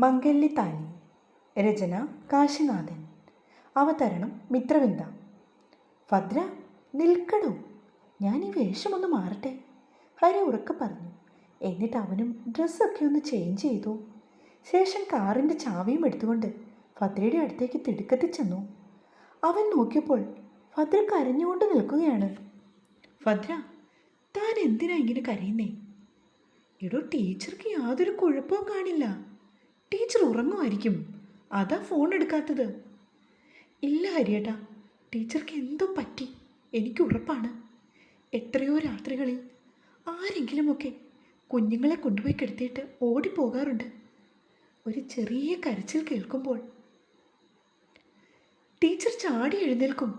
മംഗല്യത്താലി. രചന കാശിനാഥൻ. അവതരണം മിത്രവിന്ദ. ഭദ്ര, നിൽക്കടോ, ഞാൻ ഈ വേഷമൊന്ന് മാറട്ടെ, ഹരി ഉറക്കെ പറഞ്ഞു. എന്നിട്ട് അവനും ഡ്രസ്സൊക്കെ ഒന്ന് ചേഞ്ച് ചെയ്തു. ശേഷം കാറിൻ്റെ ചാവിയും എടുത്തുകൊണ്ട് ഭദ്രയുടെ അടുത്തേക്ക് തിടുക്കത്തിൽ ചെന്നു. അവൻ നോക്കിയപ്പോൾ ഭദ്ര കരഞ്ഞുകൊണ്ട് നിൽക്കുകയാണ്. ഭദ്ര, താൻ എന്തിനാ ഇങ്ങനെ കരയുന്നേ? എടോ, ടീച്ചർക്ക് യാതൊരു കുഴപ്പവും കാണില്ല. ടീച്ചർ ഉറങ്ങുമായിരിക്കും, അതാ ഫോൺ എടുക്കാത്തത്. ഇല്ല ഹരിയേട്ടാ, ടീച്ചർക്ക് എന്തോ പറ്റി, എനിക്ക് ഉറപ്പാണ്. എത്രയോ രാത്രികളിൽ ആരെങ്കിലുമൊക്കെ കുഞ്ഞുങ്ങളെ കൊണ്ടുപോയി കിടത്തിയിട്ട് ഓടിപ്പോകാറുണ്ട്. ഒരു ചെറിയ കരച്ചിൽ കേൾക്കുമ്പോൾ ടീച്ചർ ചാടി എഴുന്നേൽക്കും.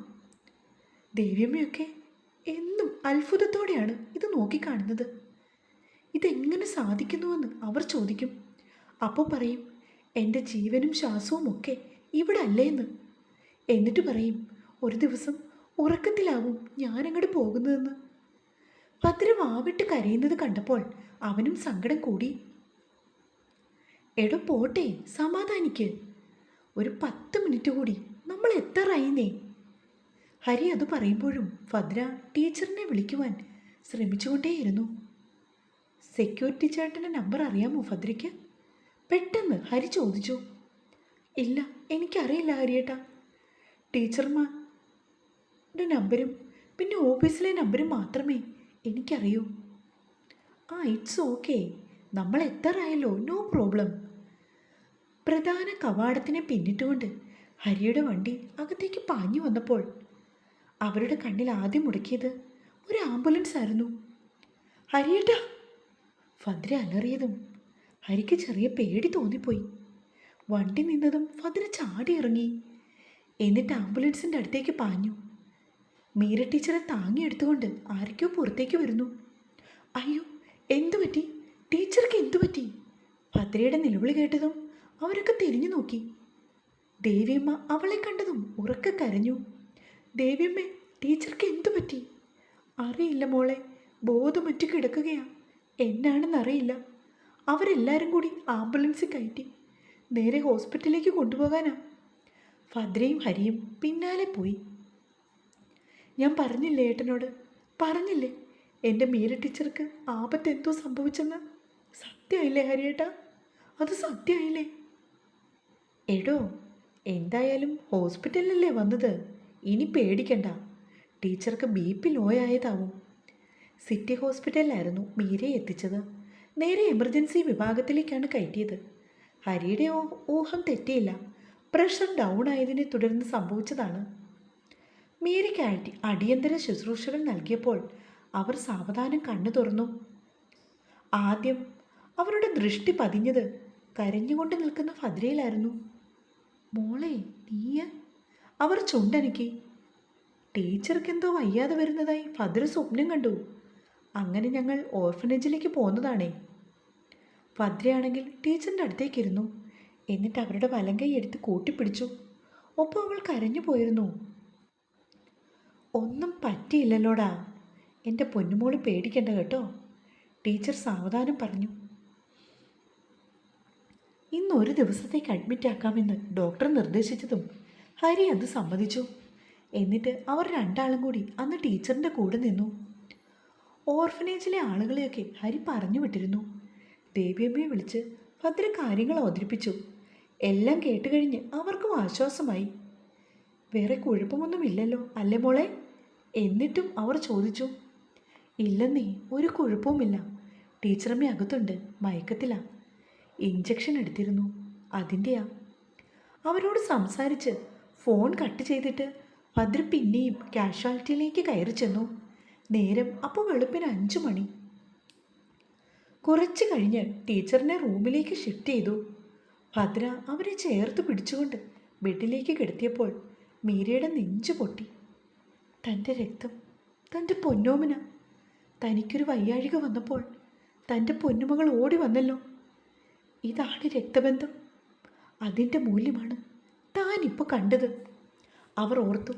ദേവിയമ്മയൊക്കെ എന്നും അത്ഭുതത്തോടെയാണ് ഇത് നോക്കിക്കാണുന്നത്. ഇതെങ്ങനെ സാധിക്കുന്നുവെന്ന് അവർ ചോദിക്കും. അപ്പോൾ പറയും, എൻ്റെ ജീവനും ശ്വാസവും ഒക്കെ ഇവിടെ അല്ലേന്ന്. എന്നിട്ട് പറയും, ഒരു ദിവസം ഉറക്കത്തിലാവും ഞാനങ്ങോട്ട് പോകുന്നതെന്ന്. ഭദ്ര വാവിട്ട് കരയുന്നത് കണ്ടപ്പോൾ അവനും സങ്കടം കൂടി. എടോ പോട്ടെ, സമാധാനിക്ക്. ഒരു 10 മിനിറ്റ് കൂടി, നമ്മൾ എത്താറായിന്നേ. ഹരി അത് പറയുമ്പോഴും ഭദ്ര ടീച്ചറിനെ വിളിക്കുവാൻ ശ്രമിച്ചുകൊണ്ടേയിരുന്നു. സെക്യൂരിറ്റി ചേട്ടൻ്റെ നമ്പർ അറിയാമോ ഭദ്രയ്ക്ക്? പെട്ടെന്ന് ഹരി ചോദിച്ചു. ഇല്ല, എനിക്കറിയില്ല ഹരിയേട്ടാ. ടീച്ചർമാരുടെ നമ്പരും പിന്നെ ഓഫീസിലെ നമ്പരും മാത്രമേ എനിക്കറിയൂ. ഇറ്റ്സ് ഓക്കെ, നമ്മൾ എത്താറായല്ലോ, നോ പ്രോബ്ലം. പ്രധാന കവാടത്തിനെ പിന്നിട്ടുകൊണ്ട് ഹരിയുടെ വണ്ടി അകത്തേക്ക് പാഞ്ഞു വന്നപ്പോൾ അവരുടെ കണ്ണിൽ ആദ്യം മുടക്കിയത് ഒരു ആംബുലൻസ് ആയിരുന്നു. ഹരിയേട്ടാ! ഭദ്ര അലറിയതും ഹരിക്ക് ചെറിയ പേടി തോന്നിപ്പോയി. വണ്ടി നിന്നതും ഭദ്ര ചാടി ഇറങ്ങി. എന്നിട്ട് ആംബുലൻസിൻ്റെ അടുത്തേക്ക് പാഞ്ഞു. മീര ടീച്ചറെ താങ്ങിയെടുത്തുകൊണ്ട് ആരൊക്കെയോ പുറത്തേക്ക് വരുന്നു. അയ്യോ, എന്തു പറ്റി? ടീച്ചർക്ക് എന്തു പറ്റി? ഭദ്രയുടെ നിലവിളി കേട്ടതും അവരൊക്കെ തിരിഞ്ഞു നോക്കി. ദേവിയമ്മ അവളെ കണ്ടതും ഉറക്കെ കരഞ്ഞു. ദേവിയമ്മേ, ടീച്ചർക്ക് എന്തു പറ്റി? അറിയില്ല മോളെ, ബോധമറ്റ് കിടക്കുകയാ. എന്നാണെന്നറിയില്ല. അവരെല്ലാവരും കൂടി ആംബുലൻസിൽ കയറ്റി നേരെ ഹോസ്പിറ്റലിലേക്ക് കൊണ്ടുപോകാനാ. ഭദ്രയും ഹരിയും പിന്നാലെ പോയി. ഞാൻ പറഞ്ഞില്ലേ ഏട്ടനോട്, പറഞ്ഞില്ലേ എൻ്റെ മീര ടീച്ചർക്ക് ആപത്തെന്തോ സംഭവിച്ചെന്ന്? സത്യമായില്ലേ ഹരിയേട്ടാ? അത് സത്യമായില്ലേ? എടോ, എന്തായാലും ഹോസ്പിറ്റലിലല്ലേ വന്നത്, ഇനി പേടിക്കണ്ട. ടീച്ചർക്ക് BP ലോ ആയതാവും. സിറ്റി ഹോസ്പിറ്റലിലായിരുന്നു മീരയെ എത്തിച്ചത്. നേരെ എമർജൻസി വിഭാഗത്തിലേക്കാണ് കയറ്റിയത്. ഹരിയുടെ ഊഹം തെറ്റിയില്ല. പ്രഷർ ഡൗൺ ആയതിനെ തുടർന്ന് സംഭവിച്ചതാണ്. മീരയ്ക്ക് അടിയന്തര ശുശ്രൂഷകൾ നൽകിയപ്പോൾ അവർ സാവധാനം കണ്ണു തുറന്നു. ആദ്യം അവരുടെ ദൃഷ്ടി പതിഞ്ഞത് കരഞ്ഞുകൊണ്ട് നിൽക്കുന്ന ഭദ്രയിലായിരുന്നു. മോളെ, നീയ? അവർ ചുണ്ടനക്കി. ടീച്ചർക്കെന്തോ വയ്യാതെ വരുന്നതായി ഭദ്ര സ്വപ്നം കണ്ടു. അങ്ങനെ ഞങ്ങൾ ഓർഫനേജിലേക്ക് പോകുന്നതാണേ. ഭദ്രയാണെങ്കിൽ ടീച്ചറിൻ്റെ അടുത്തേക്കിരുന്നു. എന്നിട്ട് അവരുടെ വലങ്കൈ എടുത്ത് കൂട്ടിപ്പിടിച്ചു. ഒപ്പം അവൾ കരഞ്ഞു പോയിരുന്നു. ഒന്നും പറ്റിയില്ലല്ലോടാ, എൻ്റെ പൊന്നുമോള് പേടിക്കണ്ട കേട്ടോ, ടീച്ചർ സാവധാനം പറഞ്ഞു. ഇന്നൊരു ദിവസത്തേക്ക് അഡ്മിറ്റ് ആക്കാമെന്ന് ഡോക്ടർ നിർദ്ദേശിച്ചതും ഹരി അത് സമ്മതിച്ചു. എന്നിട്ട് അവർ രണ്ടാളും കൂടി അന്ന് ടീച്ചറിൻ്റെ കൂടെ നിന്നു. ഓർഫനേജിലെ ആളുകളെയൊക്കെ ഹരി പറഞ്ഞു വിട്ടിരുന്നു. ദേവിയമ്മയെ വിളിച്ച് ഭദ്ര കാര്യങ്ങൾ അവതരിപ്പിച്ചു. എല്ലാം കേട്ടുകഴിഞ്ഞ് അവർക്കും ആശ്വാസമായി. വേറെ കുഴപ്പമൊന്നുമില്ലല്ലോ അല്ലേ മോളെ? എന്നിട്ടും അവർ ചോദിച്ചു. ഇല്ലെന്നേ, ഒരു കുഴപ്പവുമില്ല. ടീച്ചറമ്മ അകത്തുണ്ട്, മയക്കത്തിലാ. ഇഞ്ചക്ഷൻ എടുത്തിരുന്നു, അതിൻ്റെയാ. അവരോട് സംസാരിച്ച് ഫോൺ കട്ട് ചെയ്തിട്ട് ഭദ്ര പിന്നെയും കാഷ്വാലിറ്റിയിലേക്ക് കയറി ചെന്നു. നേരം അപ്പോൾ വെളുപ്പിന് 5 മണി. കുറച്ച് കഴിഞ്ഞ് ടീച്ചറിനെ റൂമിലേക്ക് ഷിഫ്റ്റ് ചെയ്തു. ഭദ്ര അവരെ ചേർത്ത് പിടിച്ചുകൊണ്ട് ബെഡിലേക്ക് കിടത്തിയപ്പോൾ മീരയുടെ നെഞ്ചു പൊട്ടി. തൻ്റെ രക്തം, തൻ്റെ പൊന്നോമന. തനിക്കൊരു വയ്യാഴിക വന്നപ്പോൾ തൻ്റെ പൊന്നുമകൾ ഓടി വന്നല്ലോ. ഇതാണ് രക്തബന്ധം. അതിൻ്റെ മൂല്യമാണ് താനിപ്പോൾ കണ്ടത്. അവർ ഓർത്തു.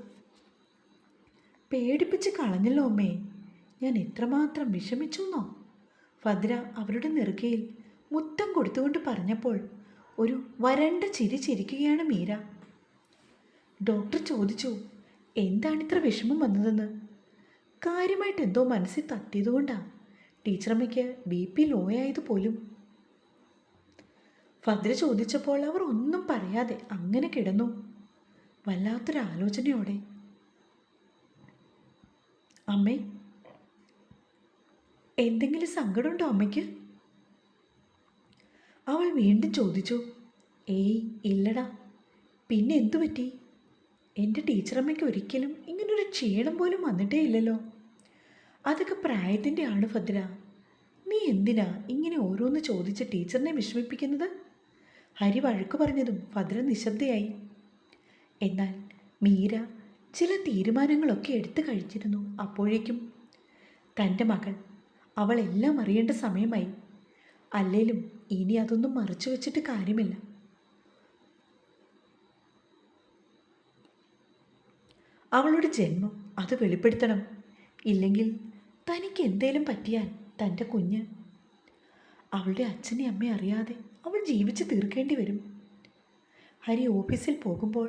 പേടിപ്പിച്ച് കളഞ്ഞല്ലോ അമ്മേ, ഞാൻ എത്രമാത്രം വിഷമിച്ചു എന്നോ? ഭദ്ര അവരുടെ നെറുകയിൽ മുത്തം കൊടുത്തുകൊണ്ട് പറഞ്ഞപ്പോൾ ഒരു വരണ്ട ചിരി ചിരിക്കുകയാണ് മീര. ഡോക്ടർ ചോദിച്ചു, എന്താണിത്ര വിഷമം വന്നതെന്ന്. കാര്യമായിട്ട് എന്തോ മനസ്സിൽ തട്ടിയതുകൊണ്ടാണ് ടീച്ചറമ്മയ്ക്ക് BP ലോ ആയത് പോലും. ഭദ്ര ചോദിച്ചപ്പോൾ അവർ ഒന്നും പറയാതെ അങ്ങനെ കിടന്നു, വല്ലാത്തൊരാലോചനയോടെ. അമ്മേ, എന്തെങ്കിലും സങ്കടമുണ്ടോ അമ്മയ്ക്ക്? അവൾ വീണ്ടും ചോദിച്ചു. ഏയ് ഇല്ലടാ, പിന്നെ എന്തു പറ്റി? എൻ്റെ ടീച്ചറമ്മയ്ക്ക് ഒരിക്കലും ഇങ്ങനൊരു ക്ഷീണം പോലും വന്നിട്ടേ ഇല്ലല്ലോ. അതൊക്കെ പ്രായത്തിൻ്റെ ആണ് ഭദ്ര. നീ എന്തിനാ ഇങ്ങനെ ഓരോന്ന് ചോദിച്ച് ടീച്ചറിനെ വിഷമിപ്പിക്കുന്നത്? ഹരി വഴക്ക് പറഞ്ഞതും ഭദ്ര നിശബ്ദയായി. എന്നാൽ മീര ചില തീരുമാനങ്ങളൊക്കെ എടുത്തു കഴിച്ചിരുന്നു. അപ്പോഴേക്കും തൻ്റെ മകൾ അവളെല്ലാം അറിയേണ്ട സമയമായി. അല്ലേലും ഇനി അതൊന്നും മറച്ചു വച്ചിട്ട് കാര്യമില്ല. അവളുടെ ജന്മം അത് വെളിപ്പെടുത്തണം. ഇല്ലെങ്കിൽ തനിക്ക് എന്തേലും പറ്റിയാൽ തൻ്റെ കുഞ്ഞ്, അവളുടെ അച്ഛനെ അമ്മയെ അറിയാതെ അവൾ ജീവിച്ച് തീർക്കേണ്ടി വരും. ഹരി ഓഫീസിൽ പോകുമ്പോൾ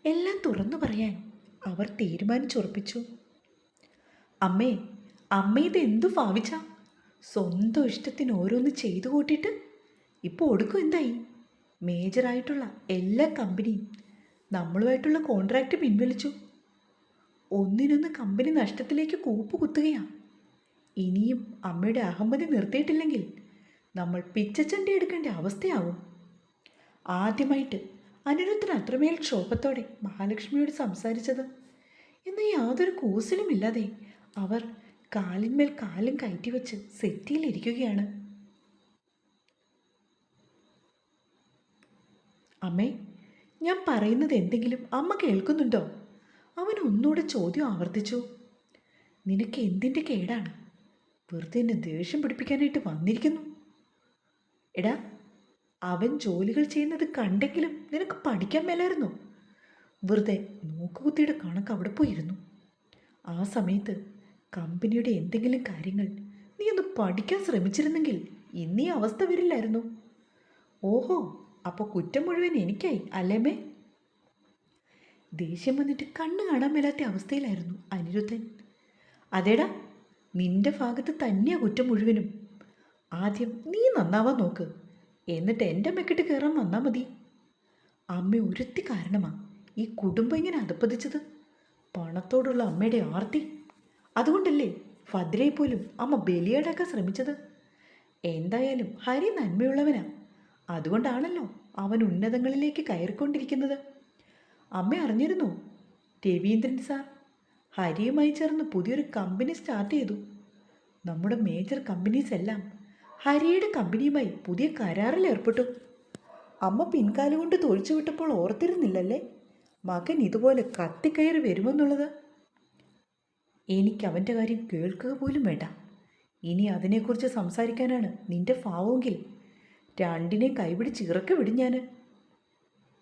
എല്ലാം തുറന്നു പറയാൻ അവർ തീരുമാനിച്ചുറപ്പിച്ചു. അമ്മേ, അമ്മ ഇത് എന്തു ഭാവിച്ച? സ്വന്തം ഇഷ്ടത്തിന് ഓരോന്ന് ചെയ്തു കൂട്ടിയിട്ട് ഇപ്പോൾ ഒടുക്കും എന്തായി? മേജറായിട്ടുള്ള എല്ലാ കമ്പനിയും നമ്മളുമായിട്ടുള്ള കോൺട്രാക്റ്റ് പിൻവലിച്ചു. ഒന്നിനൊന്ന് കമ്പനി നഷ്ടത്തിലേക്ക് കൂപ്പുകുത്തുകയാണ്. ഇനിയും അമ്മയുടെ അഹമ്മതി നിർത്തിയിട്ടില്ലെങ്കിൽ നമ്മൾ പിച്ചച്ചണ്ടി എടുക്കേണ്ട അവസ്ഥയാവും. ആദ്യമായിട്ട് അനിരുദ്ധൻ അത്രമേൽ ക്ഷോഭത്തോടെ മഹാലക്ഷ്മിയോട് സംസാരിച്ചത്. എന്നാൽ യാതൊരു കൂസലുമില്ലാതെ അവർ കാലിന്മേൽ കാലും കയറ്റിവെച്ച് സെറ്റിയിലിരിക്കുകയാണ്. അമ്മേ, ഞാൻ പറയുന്നത് എന്തെങ്കിലും അമ്മ കേൾക്കുന്നുണ്ടോ? അവൻ ഒന്നുകൂടെ ചോദ്യം ആവർത്തിച്ചു. നിനക്ക് എന്തിൻ്റെ കേടാണ്? വെറുതെ എന്നെ ദേഷ്യം പിടിപ്പിക്കാനായിട്ട് വന്നിരിക്കുന്നു. എടാ, അവൻ ജോലികൾ ചെയ്യുന്നത് കണ്ടെങ്കിലും നിനക്ക് പഠിക്കാൻ മേലായിരുന്നു. വെറുതെ നോക്കുകുത്തിയുടെ കണക്ക് അവിടെ പോയിരുന്നു. ആ സമയത്ത് കമ്പനിയുടെ എന്തെങ്കിലും കാര്യങ്ങൾ നീ ഒന്ന് പഠിക്കാൻ ശ്രമിച്ചിരുന്നെങ്കിൽ ഇന്നീ അവസ്ഥ വരില്ലായിരുന്നു. ഓഹോ, അപ്പോൾ കുറ്റം മുഴുവൻ എനിക്കായി അല്ലേമ്മേ? ദേഷ്യം വന്നിട്ട് കണ്ണ് കാണാൻ മേലാത്ത അവസ്ഥയിലായിരുന്നു അനിരുദ്ധൻ. അതേടാ, നിന്റെ ഭാഗത്ത് തന്നെയാണ് കുറ്റം മുഴുവനും. ആദ്യം നീ നന്നാവാൻ നോക്ക്, എന്നിട്ട് എൻ്റെ മെക്കിട്ട് കയറാൻ വന്നാൽ മതി. അമ്മ ഒരുത്തി കാരണമാണ് ഈ കുടുംബം ഇങ്ങനെ അധപ്പതിച്ചത്. പണത്തോടുള്ള അമ്മയുടെ ആർത്തി. അതുകൊണ്ടല്ലേ ഭദ്രയെ പോലും അമ്മ ബലിയാടാക്കാൻ ശ്രമിച്ചത്. എന്തായാലും ഹരി നന്മയുള്ളവനാ. അതുകൊണ്ടാണല്ലോ അവൻ ഉന്നതങ്ങളിലേക്ക് കയറിക്കൊണ്ടിരിക്കുന്നത്. അമ്മ അറിഞ്ഞിരുന്നോ? രവീന്ദ്രൻ സാർ ഹരിയുമായി ചേർന്ന് പുതിയൊരു കമ്പനി സ്റ്റാർട്ട് ചെയ്തു. നമ്മുടെ മേജർ കമ്പനീസ് എല്ലാം ഹരിയുടെ കമ്പനിയുമായി പുതിയ കരാറിൽ ഏർപ്പെട്ടു. അമ്മ പിൻകാലുകൊണ്ട് തൊഴിച്ചു വിട്ടപ്പോൾ ഓർത്തിരുന്നില്ലല്ലേ മകൻ ഇതുപോലെ കത്തിക്കയറി വരുമെന്നുള്ളത്? എനിക്ക് അവൻ്റെ കാര്യം കേൾക്കുക പോലും വേണ്ട. ഇനി അതിനെക്കുറിച്ച് സംസാരിക്കാനാണ് നിന്റെ ഭാവമെങ്കിൽ രണ്ടിനെ കൈപിടിച്ച് ഇറക്കി വിടും ഞാൻ.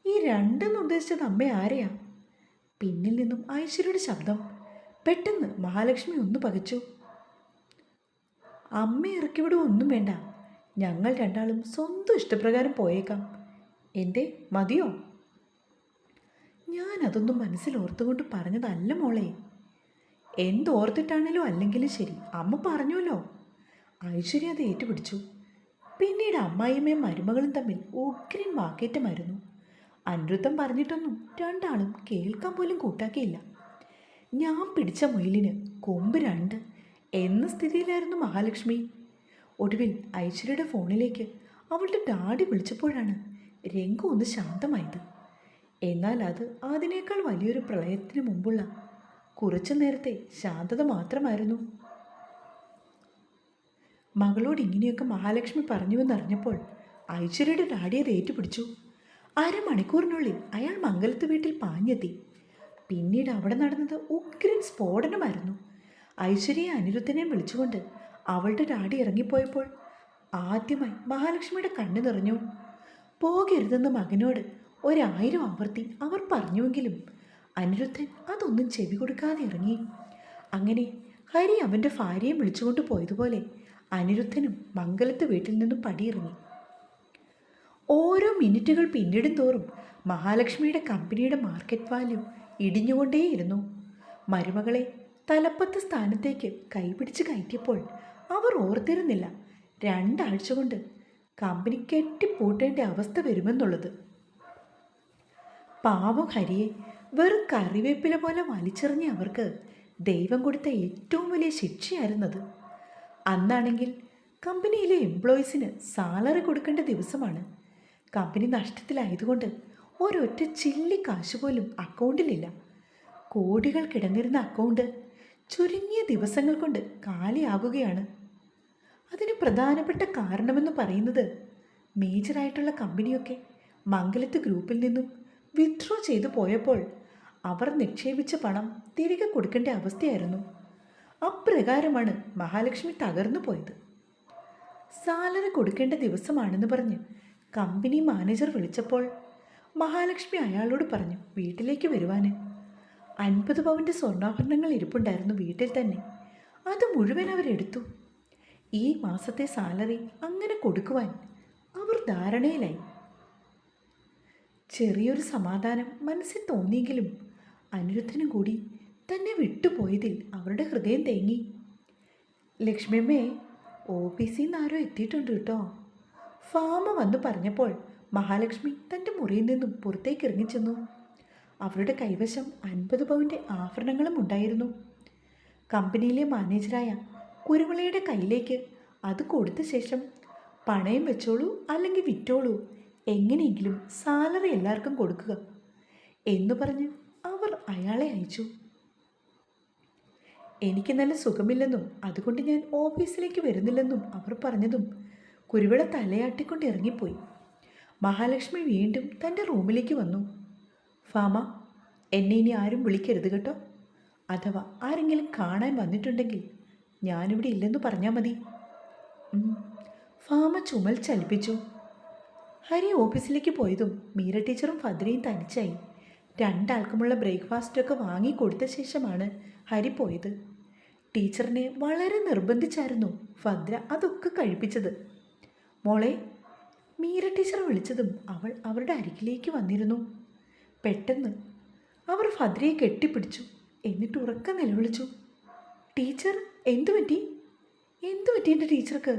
ഈ രണ്ടെന്ന് ഉദ്ദേശിച്ചത് അമ്മ ആരെയാ? പിന്നിൽ നിന്നും ഐശ്വര്യയുടെ ശബ്ദം. പെട്ടെന്ന് മഹാലക്ഷ്മി ഒന്ന് പകച്ചു. അമ്മ ഇറക്കിവിടുക ഒന്നും വേണ്ട. ഞങ്ങൾ രണ്ടാളും സ്വന്തം ഇഷ്ടപ്രകാരം പോയേക്കാം. എന്തേ, മതിയോ? ഞാൻ അതൊന്നും മനസ്സിലോർത്തുകൊണ്ട് പറഞ്ഞതല്ല മോളെ. എന്തോർത്തിട്ടാണേലോ അല്ലെങ്കിലും ശരി, അമ്മ പറഞ്ഞല്ലോ. ഐശ്വര്യ അത് ഏറ്റുപിടിച്ചു. പിന്നീട് അമ്മായിയമ്മയും മരുമകളും തമ്മിൽ ഉഗ്രൻ വാക്കേറ്റമായിരുന്നു. അനിരുദ്ധം പറഞ്ഞിട്ടൊന്നും രണ്ടാളും കേൾക്കാൻ പോലും കൂട്ടാക്കിയില്ല. ഞാൻ പിടിച്ച മുയലിന് കൊമ്പ് രണ്ട് എന്ന സ്ഥിതിയിലായിരുന്നു മഹാലക്ഷ്മി. ഒടുവിൽ ഐശ്വര്യയുടെ ഫോണിലേക്ക് അവളുടെ ഡാഡി വിളിച്ചപ്പോഴാണ് രംഗം ഒന്ന് ശാന്തമായത്. എന്നാൽ അത് അതിനേക്കാൾ വലിയൊരു പ്രളയത്തിന് മുമ്പുള്ള കുറച്ചു നേരത്തെ ശാന്തത മാത്രമായിരുന്നു. മകളോട് ഇങ്ങനെയൊക്കെ മഹാലക്ഷ്മി പറഞ്ഞുവെന്നറിഞ്ഞപ്പോൾ ഐശ്വര്യയുടെ ഡാഡി അത് ഏറ്റുപിടിച്ചു. അരമണിക്കൂറിനുള്ളിൽ അയാൾ മംഗലത്ത് വീട്ടിൽ പാഞ്ഞെത്തി. പിന്നീട് അവിടെ നടന്നത് ഉഗ്രൻ സ്ഫോടനമായിരുന്നു. ഐശ്വര്യയെ അനിരുദ്ധനെയും വിളിച്ചുകൊണ്ട് അവളുടെ ഡാഡി ഇറങ്ങിപ്പോയപ്പോൾ ആദ്യമായി മഹാലക്ഷ്മിയുടെ കണ്ണു നിറഞ്ഞു. പോകരുതെന്ന് മകനോട് 1000 ആവർത്തി അവർ പറഞ്ഞുവെങ്കിലും അനിരുദ്ധൻ അതൊന്നും ചെവി കൊടുക്കാതെ ഇറങ്ങി. അങ്ങനെ ഹരി അവൻ്റെ ഭാര്യയെ വിളിച്ചുകൊണ്ട് പോയതുപോലെ അനിരുദ്ധനും മംഗലത്ത് വീട്ടിൽ നിന്നും പടിയിറങ്ങി. ഓരോ മിനിറ്റുകൾ പിന്നിടും തോറും മഹാലക്ഷ്മിയുടെ കമ്പനിയുടെ മാർക്കറ്റ് വാല്യൂ ഇടിഞ്ഞുകൊണ്ടേയിരുന്നു. മരുമകളെ തലപ്പത്ത് സ്ഥാനത്തേക്ക് കൈപിടിച്ച് കയറ്റിയപ്പോൾ അവർ ഓർത്തിരുന്നില്ല 2 ആഴ്ച കൊണ്ട് കമ്പനി കെട്ടിപ്പൂട്ടേണ്ട അവസ്ഥ വരുമെന്നുള്ളത്. പാവം ഹരിയെ വെറും കറിവേപ്പില പോലെ വലിച്ചെറിഞ്ഞ അവർക്ക് ദൈവം കൊടുത്ത ഏറ്റവും വലിയ ശിക്ഷയായിരുന്നത്. അന്നാണെങ്കിൽ കമ്പനിയിലെ എംപ്ലോയീസിന് സാലറി കൊടുക്കേണ്ട ദിവസമാണ്. കമ്പനി നഷ്ടത്തിലായതുകൊണ്ട് ഒരൊറ്റ ചില്ലി കാശ് പോലും അക്കൗണ്ടിലില്ല. കോടികൾ കിടന്നിരുന്ന അക്കൗണ്ട് ചുരുങ്ങിയ ദിവസങ്ങൾ കൊണ്ട് കാലിയാകുകയാണ്. അതിന് പ്രധാനപ്പെട്ട കാരണമെന്ന് പറയുന്നത് മേജറായിട്ടുള്ള കമ്പനിയൊക്കെ മംഗലത്ത് ഗ്രൂപ്പിൽ നിന്നും വിത്ഡ്രോ ചെയ്തു പോയപ്പോൾ അവർ നിക്ഷേപിച്ച പണം തിരികെ കൊടുക്കേണ്ട അവസ്ഥയായിരുന്നു. അപ്രകാരമാണ് മഹാലക്ഷ്മി തകർന്നു പോയത്. സാലറി കൊടുക്കേണ്ട ദിവസമാണെന്ന് പറഞ്ഞ് കമ്പനി മാനേജർ വിളിച്ചപ്പോൾ മഹാലക്ഷ്മി അയാളോട് പറഞ്ഞു വീട്ടിലേക്ക് വരുവാൻ. 50 പവൻ്റെ സ്വർണ്ണാഭരണങ്ങൾ ഇരിപ്പുണ്ടായിരുന്നു വീട്ടിൽ തന്നെ. അത് മുഴുവൻ അവരെടുത്തു. ഈ മാസത്തെ സാലറി അങ്ങനെ കൊടുക്കുവാൻ അവർ ധാരണയിലായി. ചെറിയൊരു സമാധാനം മനസ്സിൽ തോന്നിയെങ്കിലും അനിരുദ്ധനും കൂടി തന്നെ വിട്ടുപോയതിൽ അവരുടെ ഹൃദയം തേങ്ങി. ലക്ഷ്മിയമ്മേ, ഓഫീസിൽ നിന്ന് ആരോ എത്തിയിട്ടുണ്ട് കേട്ടോ. ഫാമ വന്ന് പറഞ്ഞപ്പോൾ മഹാലക്ഷ്മി തൻ്റെ മുറിയിൽ നിന്നും പുറത്തേക്ക് ഇറങ്ങിച്ചെന്നു. അവരുടെ കൈവശം 50 പവൻ്റെ ആഭരണങ്ങളും ഉണ്ടായിരുന്നു. കമ്പനിയിലെ മാനേജറായ കുരുവിളയുടെ കയ്യിലേക്ക് അത് കൊടുത്ത ശേഷം പണയം വെച്ചോളൂ അല്ലെങ്കിൽ വിറ്റോളൂ, എങ്ങനെയെങ്കിലും സാലറി എല്ലാവർക്കും കൊടുക്കുക എന്നു പറഞ്ഞ് അവർ അയാളെ അയച്ചു. എനിക്ക് നല്ല സുഖമില്ലെന്നും അതുകൊണ്ട് ഞാൻ ഓഫീസിലേക്ക് വരുന്നില്ലെന്നും അവർ പറഞ്ഞതും കുരുവിള തലയാട്ടിക്കൊണ്ട് ഇറങ്ങിപ്പോയി. മഹാലക്ഷ്മി വീണ്ടും തൻ്റെ റൂമിലേക്ക് വന്നു. ഫാമ, എന്നെ ഇനി ആരും വിളിക്കരുത് കേട്ടോ. അഥവാ ആരെങ്കിലും കാണാൻ വന്നിട്ടുണ്ടെങ്കിൽ ഞാനിവിടെ ഇല്ലെന്ന് പറഞ്ഞാൽ മതി. ഫാമ ചുമൽ ചലിപ്പിച്ചു. ഹരി ഓഫീസിലേക്ക് പോയതും മീര ടീച്ചറും ഫദ്രയും തനിച്ചായി. 2 ആൾക്കുമുള്ള ബ്രേക്ക്ഫാസ്റ്റൊക്കെ വാങ്ങിക്കൊടുത്ത ശേഷമാണ് ഹരി പോയത്. ടീച്ചറിനെ വളരെ നിർബന്ധിച്ചായിരുന്നു ഫദ്ര അതൊക്കെ കഴിപ്പിച്ചത്. മോളെ, മീര ടീച്ചർ വിളിച്ചതും അവൾ അവരുടെ അരികിലേക്ക് വന്നിരുന്നു. പെട്ടെന്ന് അവർ ഫദ്രയെ കെട്ടിപ്പിടിച്ചു. എന്നിട്ട് ഉറക്കം നിലവിളിച്ചു. ടീച്ചർ, എന്തു പറ്റി എൻ്റെ ടീച്ചർക്ക്?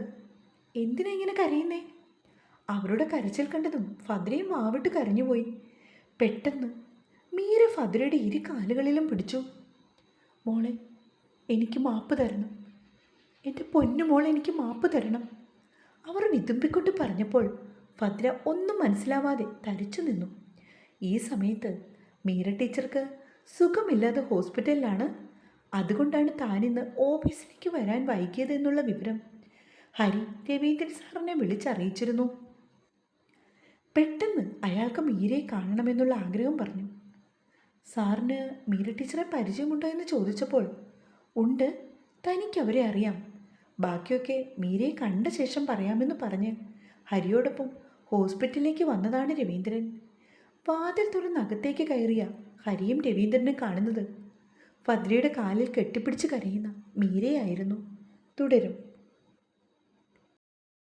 എന്തിനാ ഇങ്ങനെ കരയുന്നേ? അവരുടെ കരച്ചിൽ കണ്ടതും ഫദ്രയും വാവിട്ട് കരഞ്ഞുപോയി. പെട്ടെന്ന് മീര ഫദ്രയുടെ 2 കാലുകളിലും പിടിച്ചു. മോളെ, എനിക്ക് മാപ്പ് തരണം. എൻ്റെ പൊന്നു മോളെ, എനിക്ക് മാപ്പ് തരണം. അവർ വിതുമ്പിക്കൊണ്ട് പറഞ്ഞപ്പോൾ ഫദ്ര ഒന്നും മനസ്സിലാവാതെ തരിച്ചു നിന്നു. ഈ സമയത്ത് മീര ടീച്ചർക്ക് സുഖമില്ലാതെ ഹോസ്പിറ്റലിലാണ്. അതുകൊണ്ടാണ് താനിന്ന് ഓഫീസിലേക്ക് വരാൻ വൈകിയത് എന്നുള്ള വിവരം ഹരി രവീന്ദ്രൻ സാറിനെ വിളിച്ചറിയിച്ചിരുന്നു. പെട്ടെന്ന് അയാൾക്ക് മീരയെ കാണണമെന്നുള്ള ആഗ്രഹം പറഞ്ഞു. സാറിന് മീര ടീച്ചറെ പരിചയമുണ്ടോ എന്ന് ചോദിച്ചപ്പോൾ ഉണ്ട്, തനിക്കവരെ അറിയാം, ബാക്കിയൊക്കെ മീരയെ കണ്ട ശേഷം പറയാമെന്ന് പറഞ്ഞ് ഹരിയോടൊപ്പം ഹോസ്പിറ്റലിലേക്ക് വന്നതാണ് രവീന്ദ്രൻ. വാതിൽ തുറന്ന് അകത്തേക്ക് കയറിയ ഹരിയും രവീന്ദ്രനെ കാണുന്നത് ഫദ്രയുടെ കാലിൽ കെട്ടിപ്പിടിച്ച് കരയുന്ന മീരയായിരുന്നു. തുടരും.